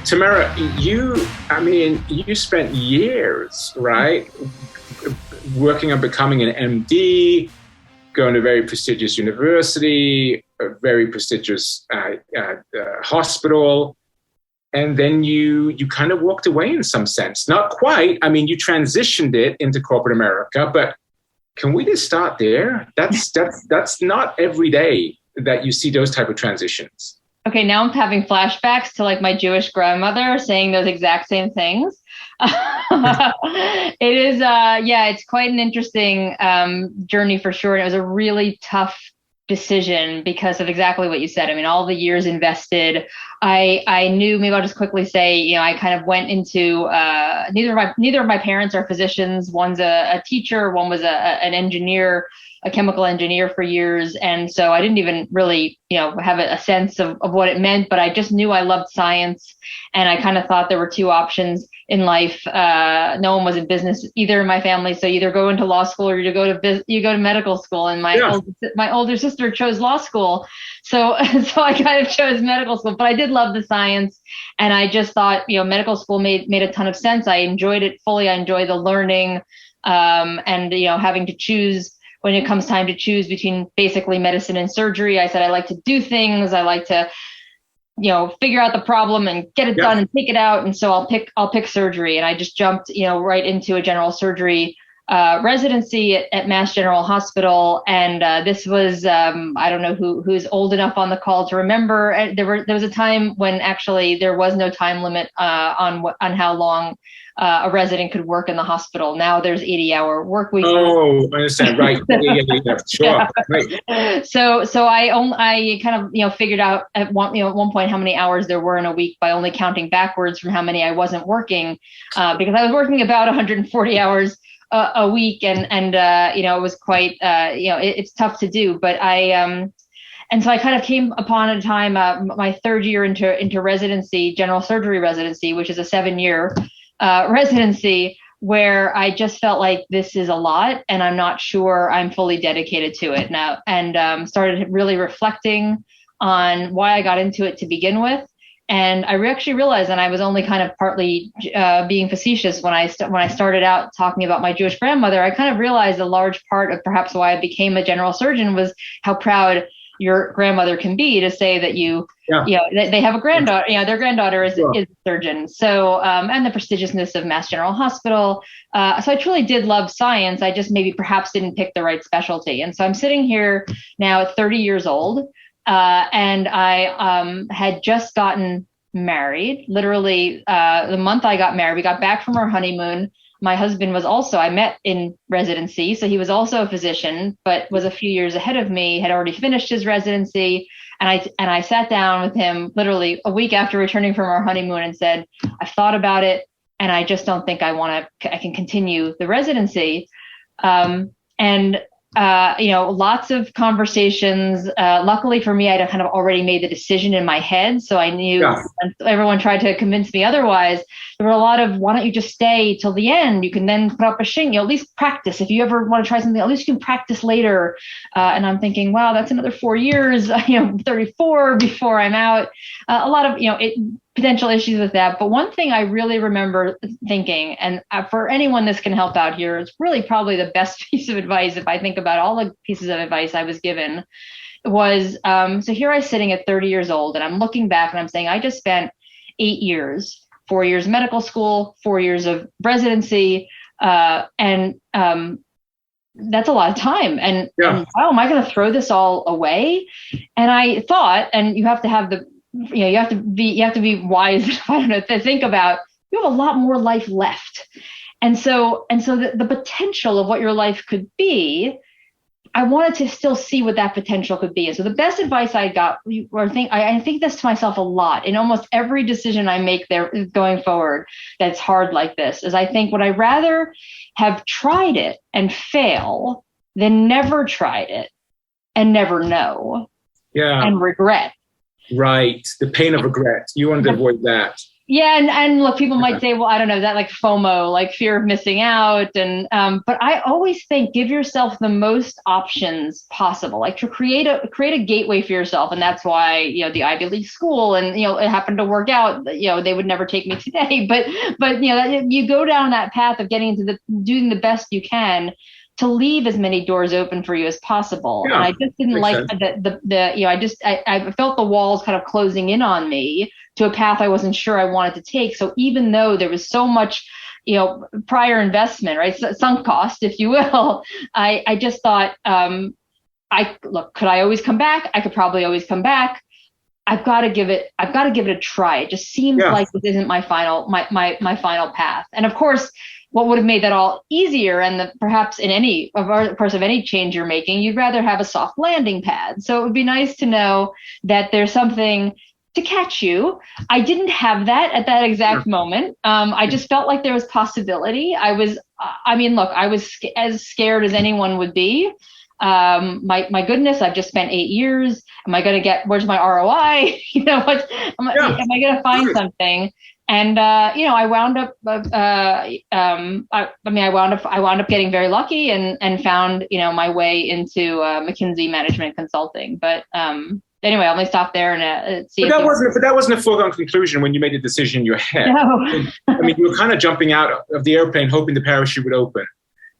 Tamara, you spent years, right, working on becoming an MD, going to a very prestigious university, a very prestigious hospital, and then you kind of walked away in some sense. Not quite. I mean, you transitioned it into corporate America, but can we just start there? That's not every day that you see those type of transitions. Okay, now I'm having flashbacks to like my Jewish grandmother saying those exact same things. It is, it's quite an interesting journey for sure. And it was a really tough decision because of exactly what you said. I mean, all the years invested, I knew, maybe I'll just quickly say, I kind of went into, neither of my parents are physicians. One's a teacher, one was an engineer, a chemical engineer for years. And so I didn't even really, have a sense of what it meant, but I just knew I loved science. And I kind of thought there were two options in life. No one was in business either in my family. So you either go into law school or you go to medical school. And my older sister chose law school. So I kind of chose medical school, but I did love the science. And I just thought, medical school made a ton of sense. I enjoyed it fully. I enjoyed the learning, and, having to choose when it comes time to choose between basically medicine and surgery. I said, I like to do things. I like to, figure out the problem and get it done and take it out. And so I'll pick surgery. And I just jumped, right into a general surgery residency at Mass General Hospital. And this was, I don't know who's old enough on the call to remember. There was a time when actually there was no time limit on how long a resident could work in the hospital. Now there's 80-hour work weeks. Oh, I understand. Right. Sure. Yeah. Right. So I kind of, figured out at one point how many hours there were in a week by only counting backwards from how many I wasn't working, because I was working about 140 hours a week. And it was quite, it's tough to do, but and so I kind of came upon a time, my third year into residency, general surgery residency, which is a 7-year residency, where I just felt like this is a lot and I'm not sure I'm fully dedicated to it now, and started really reflecting on why I got into it to begin with. And I actually realized, and I was only kind of partly being facetious when I started out talking about my Jewish grandmother, I kind of realized a large part of perhaps why I became a general surgeon was how proud your grandmother can be to say that they have a granddaughter, their granddaughter is a surgeon. So, and the prestigiousness of Mass General Hospital. So I truly did love science. I just maybe perhaps didn't pick the right specialty. And so I'm sitting here now at 30 years old, and I had just gotten married. Literally, the month I got married, we got back from our honeymoon. My husband was also, I met in residency, so he was also a physician, but was a few years ahead of me, had already finished his residency. And I sat down with him literally a week after returning from our honeymoon and said, I've thought about it, and I just don't think I can continue the residency. Lots of conversations. Luckily for me, I'd kind of already made the decision in my head. So I knew everyone tried to convince me otherwise. There were a lot of, why don't you just stay till the end? You can then put up a shin, at least practice. If you ever want to try something, at least you can practice later. And I'm thinking, wow, that's another 4 years, 34 before I'm out. A lot of, potential issues with that. But one thing I really remember thinking, and for anyone this can help out here, is really probably the best piece of advice, if I think about all the pieces of advice I was given, was, so here I'm sitting at 30 years old, and I'm looking back and I'm saying, I just spent 8 years, 4 years medical school, 4 years of residency, and that's a lot of time. And wow, am I going to throw this all away? And I thought, and you have to have you have to be wise, I don't know, to think about, you have a lot more life left. And so the potential of what your life could be, I wanted to still see what that potential could be. And so the best advice I got, I think this to myself a lot in almost every decision I make there going forward that's hard like this, is I think, would I rather have tried it and fail than never tried it and never know and regret? Right. The pain of regret. You want to avoid that. Yeah, and look, people might say, well, I don't know, that like FOMO, like fear of missing out, and but I always think give yourself the most options possible, like to create a gateway for yourself, and that's why the Ivy League school, and it happened to work out. They would never take me today, but you go down that path of getting into doing the best you can to leave as many doors open for you as possible. Yeah, and I just didn't like sense. I felt the walls kind of closing in on me to a path I wasn't sure I wanted to take. So even though there was so much, prior investment, right, sunk cost, if you will, I just thought, could I always come back? I could probably always come back. I've got to give it a try. It just seems like this isn't my final path. And of course, what would have made that all easier, and perhaps in any course of any change you're making, you'd rather have a soft landing pad. So it would be nice to know that there's something to catch you. I didn't have that at that exact moment. I just felt like there was possibility. I was as scared as anyone would be. My goodness, I've just spent 8 years. Am I going to where's my ROI? Am I going to find something? And, I wound up, I wound up getting very lucky and found, my way into McKinsey management consulting. But, anyway, I'll stop there and see. But that wasn't a foregone conclusion when you made the decision in your head. No. You were kind of jumping out of the airplane, hoping the parachute would open.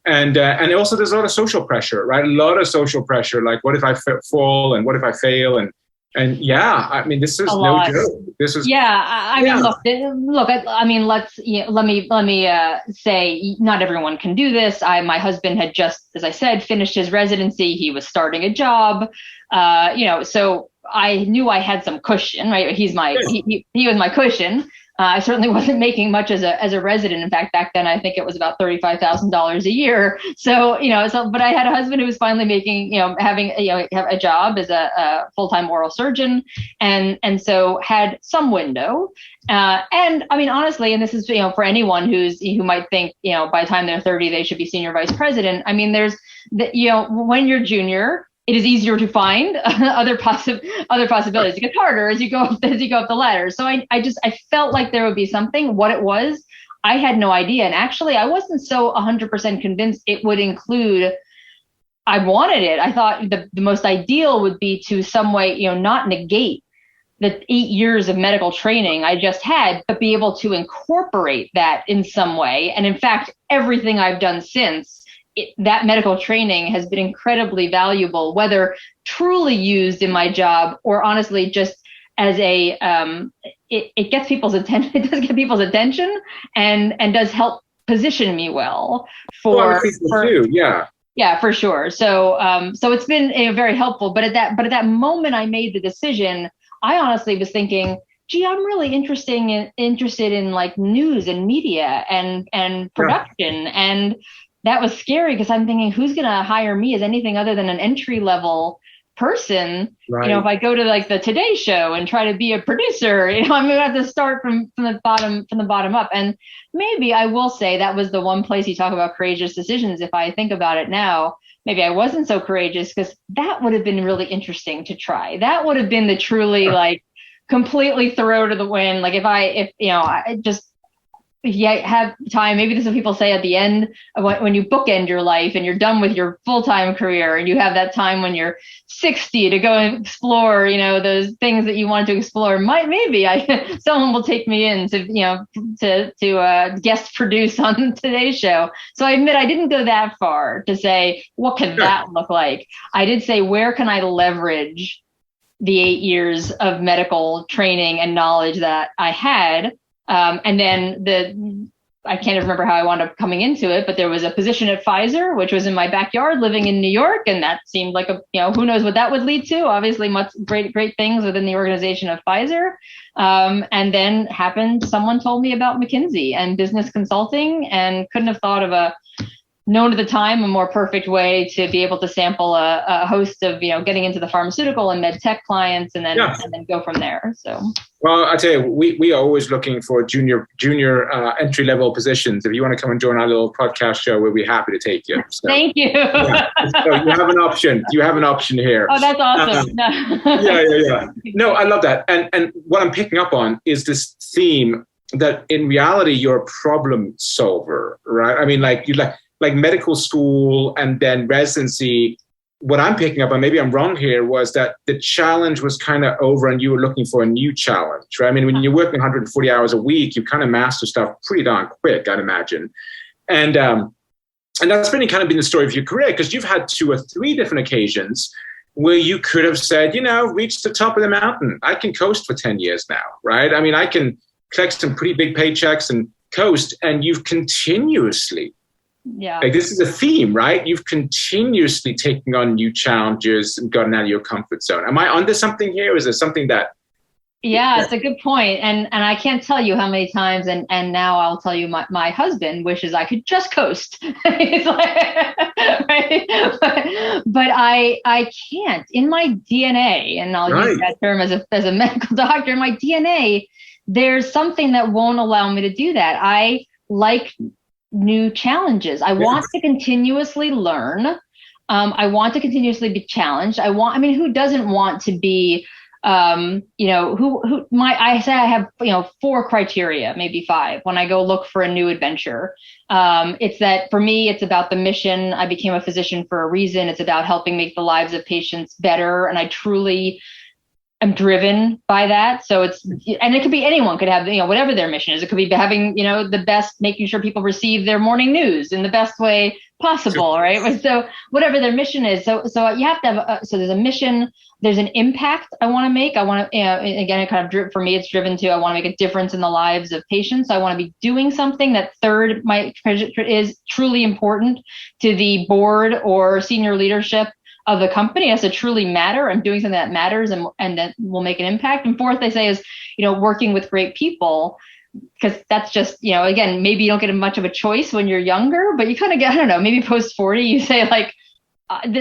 And also there's a lot of social pressure, right? A lot of social pressure. Like, what if I fall, and what if I fail? And this is no joke. This is Look. Let me say, not everyone can do this. My husband had just, as I said, finished his residency. He was starting a job. So I knew I had some cushion, right? He was my cushion. I certainly wasn't making much as a resident. In fact, back then, I think it was about $35,000 a year. So, but I had a husband who was finally making, having a job as a full-time oral surgeon, and so had some window. And honestly, and this is, for anyone who might think, by the time they're 30, they should be senior vice president. There's when you're junior, it is easier to find other possibilities. It gets harder as you go up the ladder. So I felt like there would be something. What it was, I had no idea. And actually, I wasn't so 100% convinced it would include. I wanted it. I thought the most ideal would be to some way, not negate the 8 years of medical training I just had, but be able to incorporate that in some way. And in fact, everything I've done since. That medical training has been incredibly valuable, whether truly used in my job or honestly just as it gets people's attention. It does get people's attention and does help position me well for for sure. So it's been very helpful. But at that moment I made the decision, I honestly was thinking, gee, I'm really interested in like news and media and production and. That was scary because I'm thinking, who's going to hire me as anything other than an entry level person? Right. If I go to like the Today Show and try to be a producer, I'm going to have to start from the bottom up. And maybe I will say that was the one place you talk about courageous decisions. If I think about it now, maybe I wasn't so courageous because that would have been really interesting to try. That would have been the truly like completely throw to the wind. Like if you have time, maybe this is what people say at the end of when you bookend your life and you're done with your full-time career and you have that time when you're 60 to go and explore, those things that you wanted to explore. Maybe someone will take me in to guest produce on Today's Show. So I admit I didn't go that far to say, what can that look like? I did say, where can I leverage the 8 years of medical training and knowledge that I had? And then I can't remember how I wound up coming into it, but there was a position at Pfizer, which was in my backyard living in New York. And that seemed like who knows what that would lead to. Obviously much great things within the organization of Pfizer. And then someone told me about McKinsey and business consulting and couldn't have thought of known at the time a more perfect way to be able to sample a host of getting into the pharmaceutical and med tech clients and then go from there. So well, I tell you, we are always looking for junior entry level positions. If you want to come and join our little podcast show, we'll be happy to take you. So, thank you. So you have an option. You have an option here. Oh, that's awesome. Yeah. No, I love that. And what I'm picking up on is this theme that in reality you're a problem solver, right? I mean, like you like medical school and then residency. What I'm picking up, and maybe I'm wrong here, was that the challenge was kind of over and you were looking for a new challenge, right? I mean, when you're working 140 hours a week, you kind of master stuff pretty darn quick, I'd imagine. And that's really kind of been the story of your career, because you've had 2 or 3 different occasions where you could have said, reach the top of the mountain. I can coast for 10 years now, right? I mean, I can collect some pretty big paychecks and coast, and you've continuously, like this is a theme, right? You've continuously taken on new challenges and gotten out of your comfort zone. Am I onto something here? Or is there something that? Yeah, it's a good point. And I can't tell you how many times, and now I'll tell you, my husband wishes I could just coast. It's like, right? But I can't. In my DNA, and I'll use that term as a medical doctor, in my DNA, there's something that won't allow me to do that. I like new challenges. I want to continuously learn. I want to continuously be challenged. Who doesn't want to be, I say I have, 4 criteria, maybe 5, when I go look for a new adventure. It's that for me, it's about the mission. I became a physician for a reason. It's about helping make the lives of patients better. And I truly am driven by that. So and it could be anyone could have, whatever their mission is. It could be having, the best, making sure people receive their morning news in the best way possible. Right. So whatever their mission is. So you have to have, so there's a mission, there's an impact I want to make. I want to, again, it kind of, for me, it's driven to, I want to make a difference in the lives of patients. I want to be doing something that third, is truly important to the board or senior leadership of the company. It has to truly matter. I'm doing something that matters and that will make an impact. And 4th, they say, is, working with great people, because that's just, again, maybe you don't get much of a choice when you're younger, but you kind of get, I don't know, maybe post 40, you say like,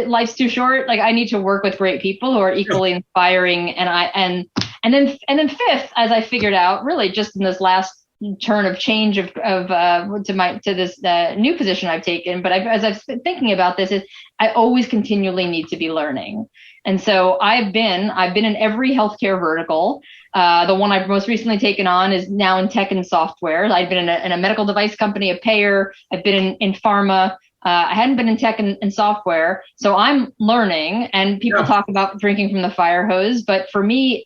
life's too short. Like I need to work with great people who are equally inspiring. And then 5th, as I figured out really just in this last turn of change to this new position I've taken. But as I've been thinking about this, is I always continually need to be learning. And so I've been in every healthcare vertical. The one I've most recently taken on is now in tech and software. I've been in a medical device company, a payer. I've been in pharma. I hadn't been in tech and software, so I'm learning, and people talk about drinking from the fire hose. But for me,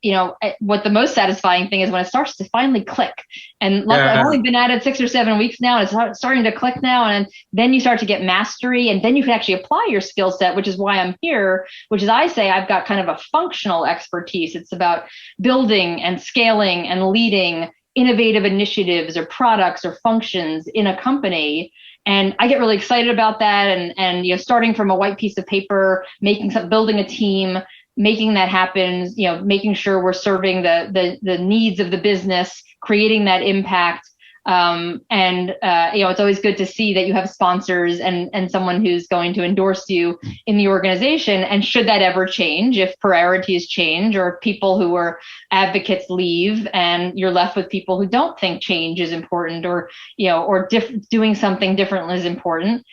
what the most satisfying thing is when it starts to finally click. And I've only been at it 6 or 7 weeks now, and it's starting to click now. And then you start to get mastery, and then you can actually apply your skill set, which is why I'm here, which is I say I've got kind of a functional expertise. It's about building and scaling and leading innovative initiatives or products or functions in a company. And I get really excited about that. And starting from a white piece of paper, building a team, making that happen, making sure we're serving the needs of the business, creating that impact. It's always good to see that you have sponsors and someone who's going to endorse you in the organization. And should that ever change, if priorities change or if people who are advocates leave and you're left with people who don't think change is important or doing something different is important,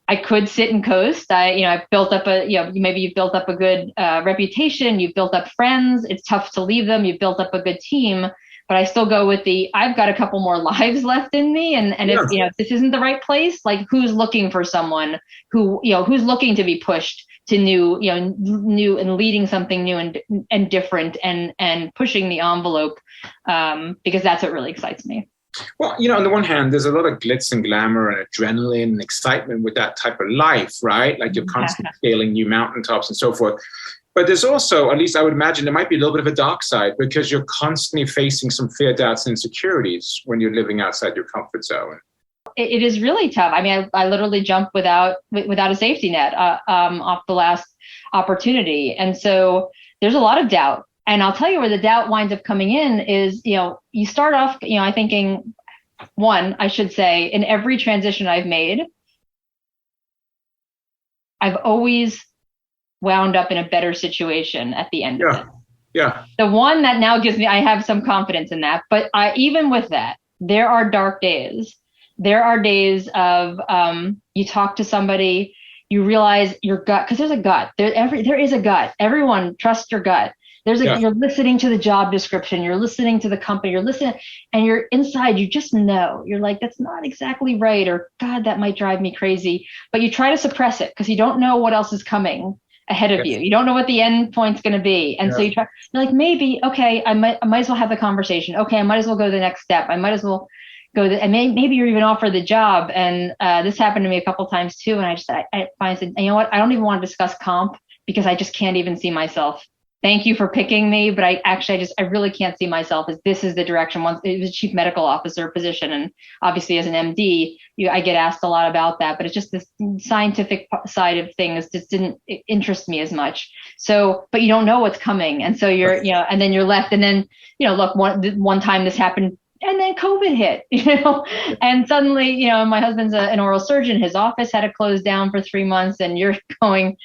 I could sit and coast. I've built up maybe you've built up a good reputation. You've built up friends. It's tough to leave them. You've built up a good team. But I still go with I've got a couple more lives left in me. And if this isn't the right place, like who's looking for someone who's looking to be pushed to new and leading something new and different and pushing the envelope, because that's what really excites me. Well, on the one hand, there's a lot of glitz and glamour and adrenaline and excitement with that type of life, right? Like you're constantly scaling new mountaintops and so forth. But there's also, at least I would imagine, there might be a little bit of a dark side because you're constantly facing some fear, doubts, and insecurities when you're living outside your comfort zone. It is really tough. I mean, I literally jumped without a safety net off the last opportunity. And so there's a lot of doubt. And I'll tell you where the doubt winds up coming in is, you start off, I thinking, I should say, in every transition I've made, I've always wound up in a better situation at the end of it. Yeah. The one that now I have some confidence in that, but even with that, there are dark days. There are days of, you talk to somebody, you realize your gut, because there's a gut, there is a gut. Everyone trust your gut. You're listening to the job description, you're listening to the company, you're listening, and you're inside, you just know, you're like, that's not exactly right, or God, that might drive me crazy. But you try to suppress it because you don't know what else is coming ahead of you. You don't know what the end point's going to be. And so you're like, maybe, okay, I might as well have the conversation. Okay, I might as well go to the next step. I might as well and maybe you're even offered the job. And this happened to me a couple of times too. And I finally said, you know what? I don't even want to discuss comp because I just can't even see myself. Thank you for picking me, but I really can't see myself as this is the direction. Once it was a chief medical officer position, and obviously as an MD, I get asked a lot about that, but it's just this scientific side of things just didn't interest me as much. So, but you don't know what's coming, and so you're, and then you're left, and then look, one time this happened. And then COVID hit, and suddenly, my husband's an oral surgeon. His office had to close down for 3 months, and you're going,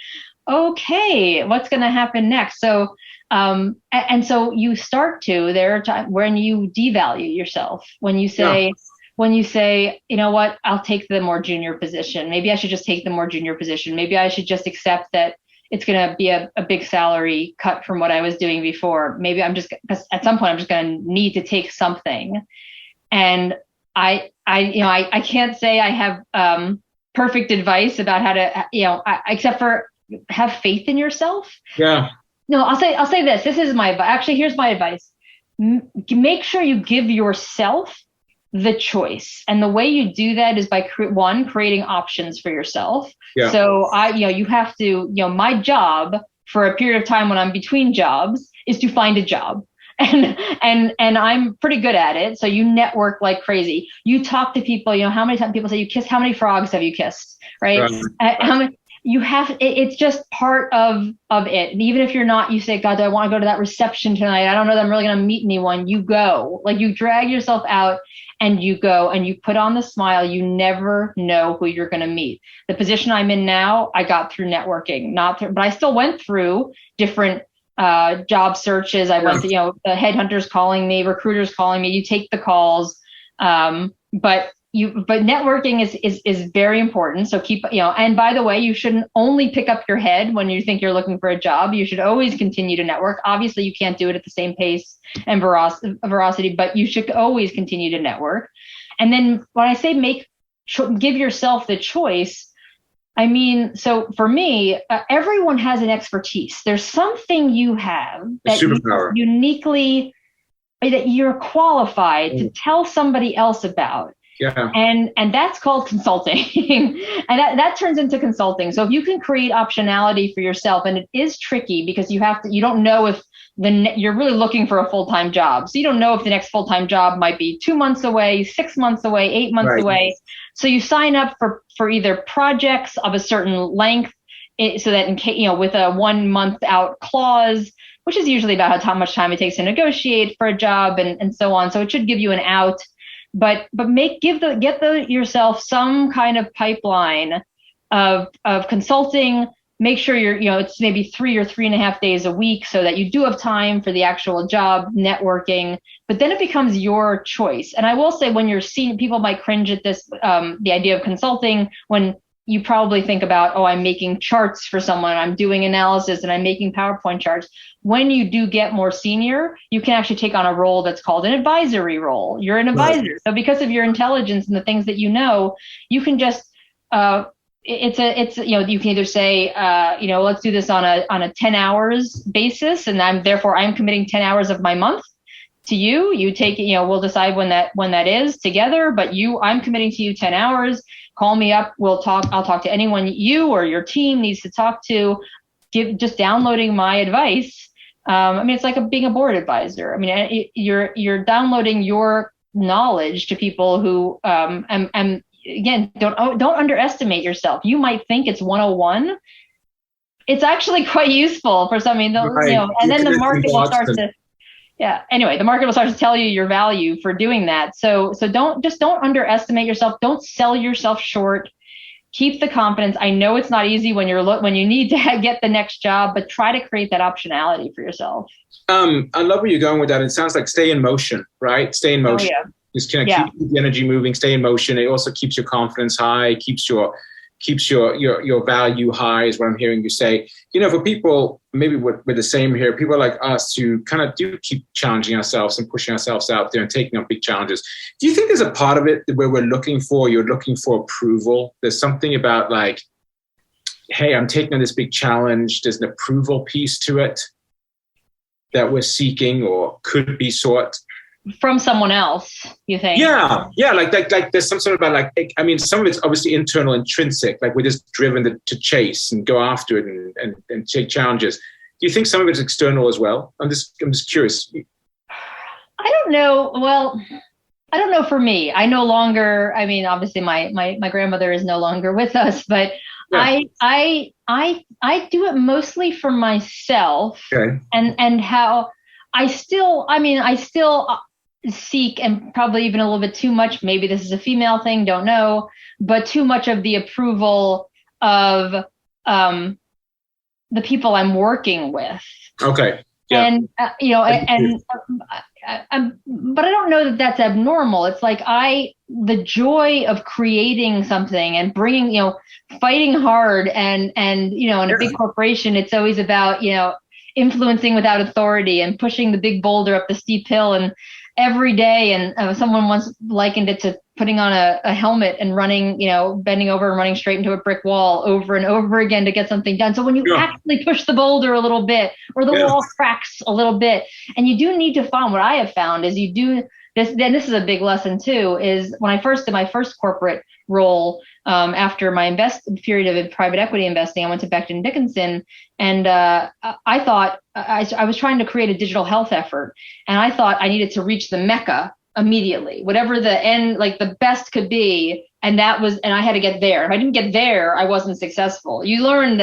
okay, what's going to happen next? So, and so you start to, there are times when you devalue yourself, when you say, you know what, I'll take the more junior position. Maybe I should just take the more junior position. Maybe I should just accept that it's going to be a big salary cut from what I was doing before. Maybe because at some point I'm just going to need to take something. And I can't say I have perfect advice about how to, except for have faith in yourself. Yeah. No, I'll say this. This is my advice. Actually, here's my advice. Make sure you give yourself the choice. And the way you do that is by creating options for yourself. Yeah. So you have to, my job for a period of time when I'm between jobs is to find a job. And I'm pretty good at it. So you network like crazy. You talk to people, how many times people say how many frogs have you kissed? Right. How many, it's just part of it. And even if you're not, you say, God, do I want to go to that reception tonight? I don't know that I'm really going to meet anyone. You go, like you drag yourself out and you go and you put on the smile. You never know who you're going to meet. The position I'm in now, I got through networking, but I still went through different job searches. I went to, the headhunters calling me, recruiters calling me, you take the calls. But networking is very important. So keep, and by the way, you shouldn't only pick up your head when you think you're looking for a job. You should always continue to network. Obviously you can't do it at the same pace and veracity, but you should always continue to network. And then when I say give yourself the choice, I mean, so for me, everyone has an expertise. There's something you have that that you're qualified to tell somebody else about. Yeah. And that's called consulting. And that turns into consulting. So if you can create optionality for yourself, and it is tricky because you don't know if you're really looking for a full-time job. So you don't know if the next full-time job might be 2 months away, 6 months away, 8 months away. So you sign up for either projects of a certain length, so that in case, with a 1 month out clause, which is usually about how much time it takes to negotiate for a job and so on. So it should give you an out. But get yourself some kind of pipeline of consulting. Make sure it's maybe 3 or 3.5 days a week so that you do have time for the actual job networking, but then it becomes your choice. And I will say, when you're seeing, people might cringe at this, the idea of consulting, when you probably think about, I'm making charts for someone, I'm doing analysis, and I'm making PowerPoint charts. When you do get more senior, you can actually take on a role that's called an advisory role. You're an advisor. Right. So because of your intelligence and the things that you can just, you can either say, let's do this on a 10 hours basis. And I'm committing 10 hours of my month to you. You take it, we'll decide when that is together, but I'm committing to you 10 hours. Call me up. I'll talk to anyone you or your team needs to talk to. Just downloading my advice. It's like being a board advisor. You're downloading your knowledge to people who, and again, don't underestimate yourself. You might think it's 101. It's actually quite useful for some, and then the market will start to. Yeah. Anyway, the market will start to tell you your value for doing that. So don't underestimate yourself. Don't sell yourself short. Keep the confidence. I know it's not easy when you need to get the next job, but try to create that optionality for yourself. I love where you're going with that. It sounds like stay in motion, right? Stay in motion. Oh, yeah. Just kind of keep the energy moving, stay in motion. It also keeps your confidence high, keeps your keeps your value high, is what I'm hearing you say. For people, maybe we're the same here, people like us who kind of do keep challenging ourselves and pushing ourselves out there and taking on big challenges. Do you think there's a part of it where you're looking for approval? There's something about like, hey, I'm taking on this big challenge. There's an approval piece to it that we're seeking or could be sought from someone else, you think? Yeah. Like there's some sort of like, I mean, some of it's obviously internal, intrinsic. Like we're just driven to chase and go after it and take challenges. Do you think some of it's external as well? I'm just curious. I don't know. Well, I don't know for me. I no longer. I mean, obviously, my grandmother is no longer with us, but yeah. I do it mostly for myself, okay. and how I still seek, and probably even a little bit too much. Maybe this is a female thing, don't know, but too much of the approval of the people I'm working with. Okay. Yeah. And but I don't know that that's abnormal. It's like the joy of creating something and bringing, fighting hard and in a big corporation, it's always about, influencing without authority and pushing the big boulder up the steep hill and every day. And someone once likened it to putting on a helmet and running, bending over and running straight into a brick wall over and over again to get something done. So when you actually push the boulder a little bit or the wall cracks a little bit, and you do need to find, what I have found is you do this, then this is a big lesson too, is when I first did my first corporate role, after my period of private equity investing, I went to Becton Dickinson, and I thought I was trying to create a digital health effort, and I thought I needed to reach the Mecca immediately, whatever the end, like the best could be, and I had to get there. If I didn't get there, I wasn't successful. You learn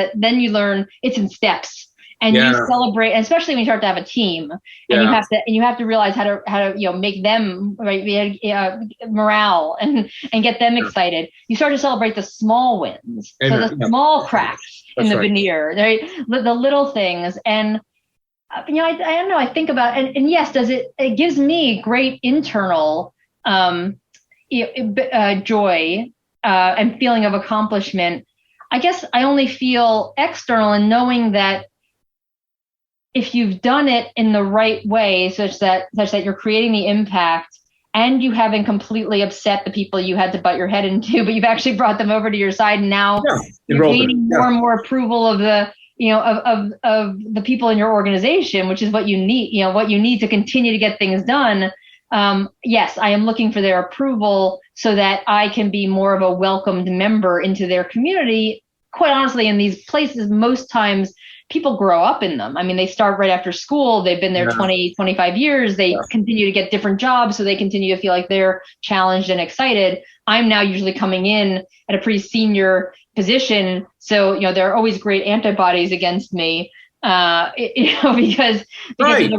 it's in steps. And you celebrate, and especially when you start to have a team, and you have to realize how to make them morale and get them excited. You start to celebrate the small wins, so the small cracks in the veneer, right? The little things, and I don't know. I think about and yes, it gives me great internal joy and feeling of accomplishment. I guess I only feel external in knowing that if you've done it in the right way, such that you're creating the impact and you haven't completely upset the people you had to butt your head into, but you've actually brought them over to your side, and now you're gaining more and more approval of the of the people in your organization, which is what you need, what you need to continue to get things done. Yes, I am looking for their approval so that I can be more of a welcomed member into their community. Quite honestly, in these places, most times people grow up in them. I mean, they start right after school. They've been there 20, 25 years. They continue to get different jobs, so they continue to feel like they're challenged and excited. I'm now usually coming in at a pretty senior position, so there are always great antibodies against me. Because right.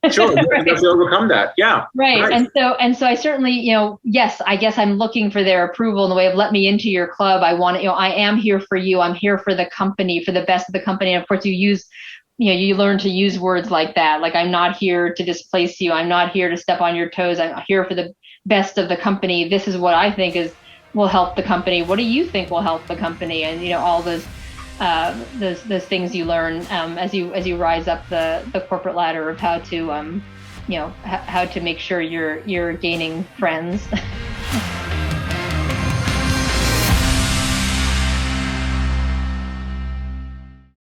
Sure, you have to overcome that. Yeah. Right. And so I certainly, yes, I guess I'm looking for their approval in the way of let me into your club. I want I am here for you. I'm here for the company, for the best of the company. And of course you learn to use words like that. Like, I'm not here to displace you. I'm not here to step on your toes. I'm here for the best of the company. This is what I think will help the company. What do you think will help the company? And, all those things you learn as you rise up the corporate ladder of how to how to make sure you're gaining friends.